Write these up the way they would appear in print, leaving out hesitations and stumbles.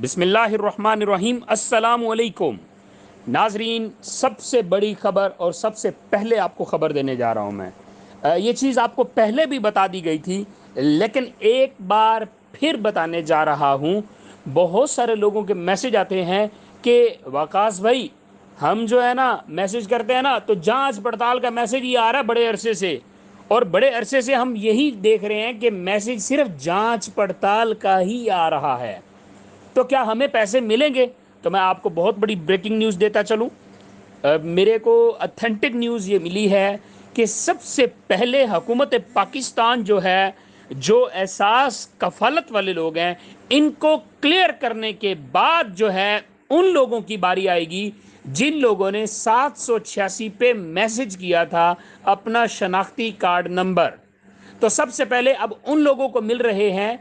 بسم اللہ الرحمن الرحیم۔ السلام علیکم ناظرین، سب سے بڑی خبر اور سب سے پہلے آپ کو خبر دینے جا رہا ہوں میں۔ یہ چیز آپ کو پہلے بھی بتا دی گئی تھی، لیکن ایک بار پھر بتانے جا رہا ہوں۔ بہت سارے لوگوں کے میسج آتے ہیں کہ وقاص بھائی، ہم جو ہے نا میسج کرتے ہیں نا تو جانچ پڑتال کا میسج ہی آ رہا ہے بڑے عرصے سے، اور بڑے عرصے سے ہم یہی دیکھ رہے ہیں کہ میسج صرف جانچ پڑتال کا ہی آ رہا ہے۔ تو کیا ہمیں پیسے ملیں گے؟ تو میں آپ کو بہت بڑی بریکنگ نیوز دیتا چلوں۔ میرے کو اتھینٹک نیوز یہ ملی ہے کہ سب سے پہلے حکومت پاکستان جو ہے، جو احساس کفالت والے لوگ ہیں، ان کو کلیئر کرنے کے بعد جو ہے ان لوگوں کی باری آئے گی جن لوگوں نے 786 پہ میسج کیا تھا اپنا شناختی کارڈ نمبر۔ تو سب سے پہلے اب ان لوگوں کو مل رہے ہیں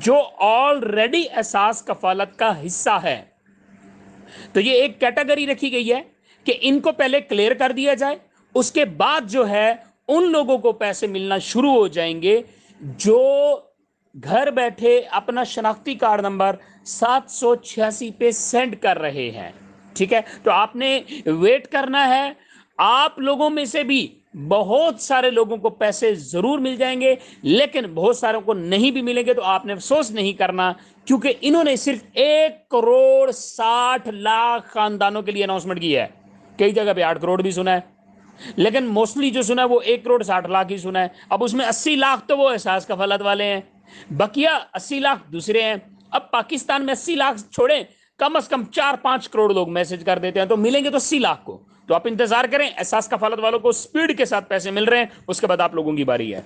جو آلریڈی احساس کفالت کا حصہ ہے۔ تو یہ ایک کیٹیگری رکھی گئی ہے کہ ان کو پہلے کلیئر کر دیا جائے، اس کے بعد جو ہے ان لوگوں کو پیسے ملنا شروع ہو جائیں گے جو گھر بیٹھے اپنا شناختی کارڈ نمبر 786 پہ سینڈ کر رہے ہیں۔ ٹھیک ہے، تو آپ نے ویٹ کرنا ہے۔ آپ لوگوں میں سے بھی بہت سارے لوگوں کو پیسے ضرور مل جائیں گے، لیکن بہت ساروں کو نہیں بھی ملیں گے تو آپ نے افسوس نہیں کرنا، کیونکہ انہوں نے صرف 1,60,00,000 خاندانوں کے لیے اناؤنسمنٹ کی ہے۔ کئی جگہ پہ 8 کروڑ بھی سنا ہے، لیکن موسٹلی جو سنا ہے وہ 1,60,00,000 ہی سنا ہے۔ اب اس میں 80 لاکھ تو وہ احساس کفالت والے ہیں، بقیہ 80 لاکھ دوسرے ہیں۔ اب پاکستان میں 80 لاکھ چھوڑیں، کم از کم 4-5 کروڑ لوگ میسج کر دیتے ہیں تو ملیں گے تو 80 لاکھ کو۔ تو آپ انتظار کریں، احساس کفالت والوں کو سپیڈ کے ساتھ پیسے مل رہے ہیں، اس کے بعد آپ لوگوں کی باری ہے۔